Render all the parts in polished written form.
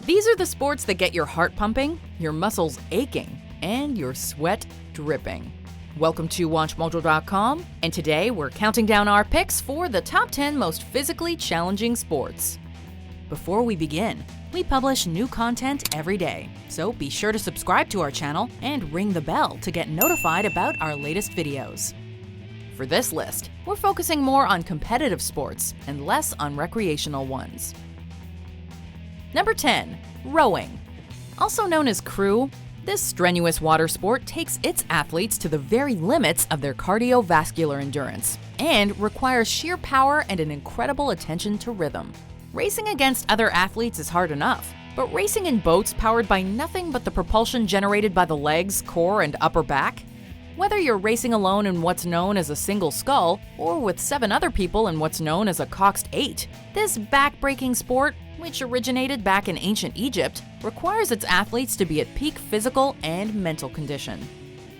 These are the sports that get your heart pumping, your muscles aching, and your sweat dripping. Welcome to WatchMojo.com, and today we're counting down our picks for the top 10 most physically challenging sports. Before we begin, we publish new content every day, so be sure to subscribe to our channel and ring the bell to get notified about our latest videos. For this list, we're focusing more on competitive sports and less on recreational ones. Number 10. Rowing. Also known as crew, this strenuous water sport takes its athletes to the very limits of their cardiovascular endurance and requires sheer power and an incredible attention to rhythm. Racing against other athletes is hard enough, but racing in boats powered by nothing but the propulsion generated by the legs, core, and upper back? Whether you're racing alone in what's known as a single scull or with 7 other people in what's known as a coxed 8, this back-breaking sport, which originated back in ancient Egypt, requires its athletes to be at peak physical and mental condition.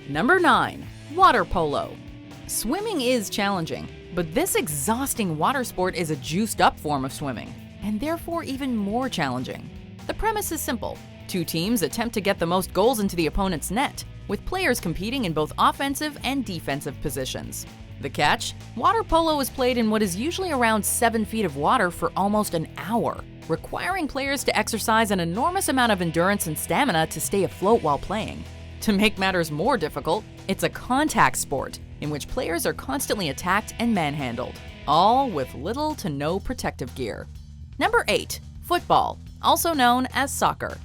Number 9. Water polo. Swimming is challenging, but this exhausting water sport is a juiced-up form of swimming, and therefore even more challenging. The premise is simple. 2 teams attempt to get the most goals into the opponent's net, with players competing in both offensive and defensive positions. The catch? Water polo is played in what is usually around 7 feet of water for almost an hour, requiring players to exercise an enormous amount of endurance and stamina to stay afloat while playing. To make matters more difficult, it's a contact sport in which players are constantly attacked and manhandled, all with little to no protective gear. Number 8. Football, also known as soccer.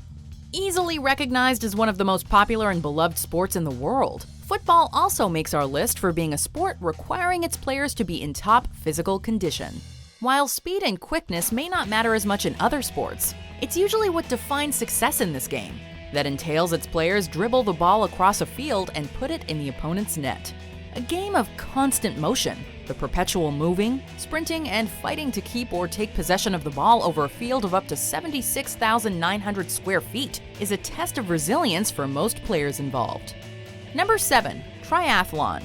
Easily recognized as one of the most popular and beloved sports in the world, football also makes our list for being a sport requiring its players to be in top physical condition. While speed and quickness may not matter as much in other sports, it's usually what defines success in this game. That entails its players dribble the ball across a field and put it in the opponent's net. A game of constant motion, the perpetual moving, sprinting, and fighting to keep or take possession of the ball over a field of up to 76,900 square feet is a test of resilience for most players involved. Number 7. Triathlon.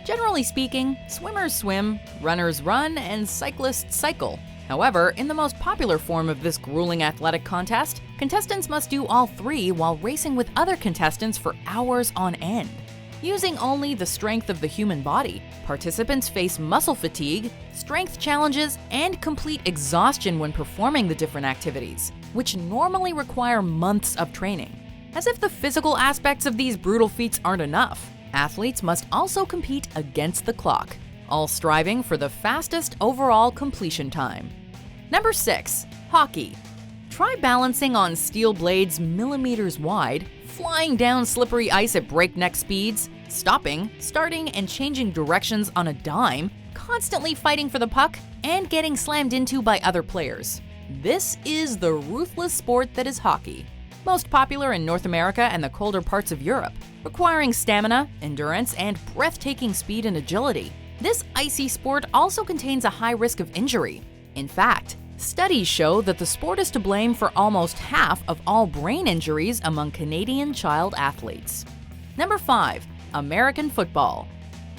Generally speaking, swimmers swim, runners run, and cyclists cycle. However, in the most popular form of this grueling athletic contest, contestants must do all 3 while racing with other contestants for hours on end. Using only the strength of the human body, participants face muscle fatigue, strength challenges, and complete exhaustion when performing the different activities, which normally require months of training. As if the physical aspects of these brutal feats aren't enough, athletes must also compete against the clock, all striving for the fastest overall completion time. Number 6. Hockey. Try balancing on steel blades millimeters wide, flying down slippery ice at breakneck speeds, stopping, starting, and changing directions on a dime, constantly fighting for the puck, and getting slammed into by other players. This is the ruthless sport that is hockey. Most popular in North America and the colder parts of Europe, requiring stamina, endurance, and breathtaking speed and agility. This icy sport also contains a high risk of injury. In fact, studies show that the sport is to blame for almost half of all brain injuries among Canadian child athletes. Number 5. American football.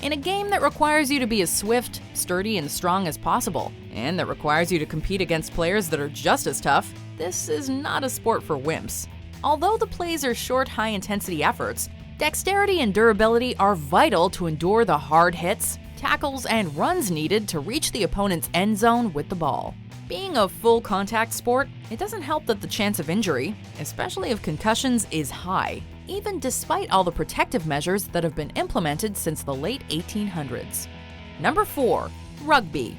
In a game that requires you to be as swift, sturdy, and strong as possible, and that requires you to compete against players that are just as tough, this is not a sport for wimps. Although the plays are short, high-intensity efforts, dexterity and durability are vital to endure the hard hits, tackles, and runs needed to reach the opponent's end zone with the ball. Being a full contact sport, it doesn't help that the chance of injury, especially of concussions, is high, even despite all the protective measures that have been implemented since the late 1800s. Number 4. Rugby.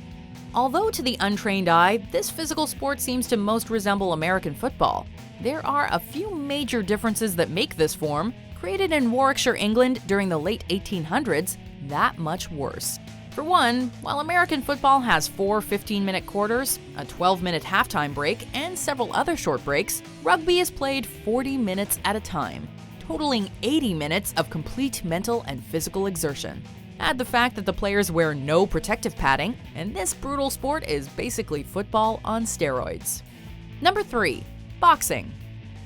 Although to the untrained eye, this physical sport seems to most resemble American football, there are a few major differences that make this form, created in Warwickshire, England during the late 1800s, that much worse. For one, while American football has 4 15-minute quarters, a 12-minute halftime break, and several other short breaks, rugby is played 40 minutes at a time, totaling 80 minutes of complete mental and physical exertion. Add the fact that the players wear no protective padding, and this brutal sport is basically football on steroids. Number 3. Boxing.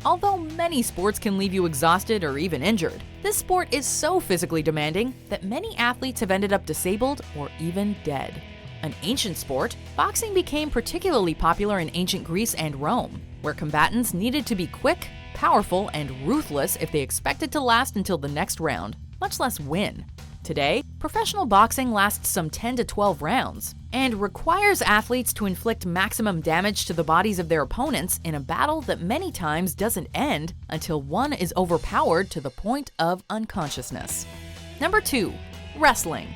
Although many sports can leave you exhausted or even injured, this sport is so physically demanding that many athletes have ended up disabled or even dead. An ancient sport, boxing became particularly popular in ancient Greece and Rome, where combatants needed to be quick, powerful, and ruthless if they expected to last until the next round, much less win. Today, professional boxing lasts some 10 to 12 rounds and requires athletes to inflict maximum damage to the bodies of their opponents in a battle that many times doesn't end until one is overpowered to the point of unconsciousness. Number 2. Wrestling.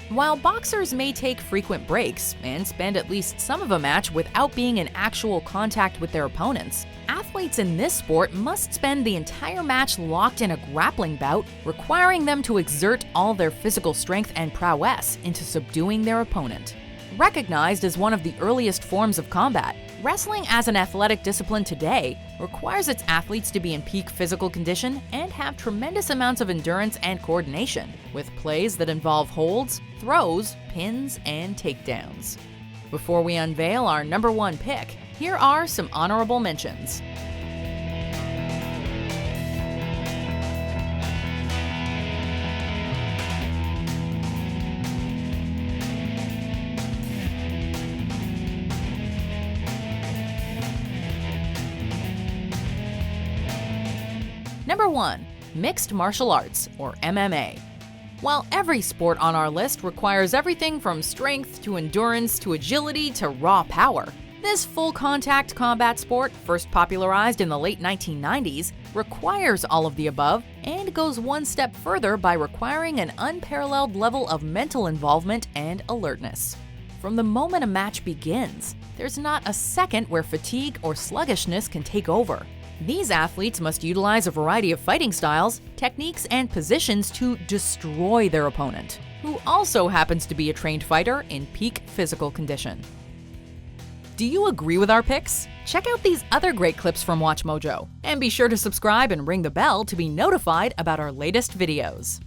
While boxers may take frequent breaks and spend at least some of a match without being in actual contact with their opponents, athletes in this sport must spend the entire match locked in a grappling bout, requiring them to exert all their physical strength and prowess into subduing their opponent. Recognized as one of the earliest forms of combat, wrestling as an athletic discipline today requires its athletes to be in peak physical condition and have tremendous amounts of endurance and coordination, with plays that involve holds, throws, pins, and takedowns. Before we unveil our number 1 pick, here are some honorable mentions. Number 1. Mixed martial arts, or MMA. While every sport on our list requires everything from strength to endurance to agility to raw power, this full-contact combat sport, first popularized in the late 1990s, requires all of the above and goes one step further by requiring an unparalleled level of mental involvement and alertness. From the moment a match begins, there's not a second where fatigue or sluggishness can take over. These athletes must utilize a variety of fighting styles, techniques, and positions to destroy their opponent, who also happens to be a trained fighter in peak physical condition. Do you agree with our picks? Check out these other great clips from WatchMojo, and be sure to subscribe and ring the bell to be notified about our latest videos.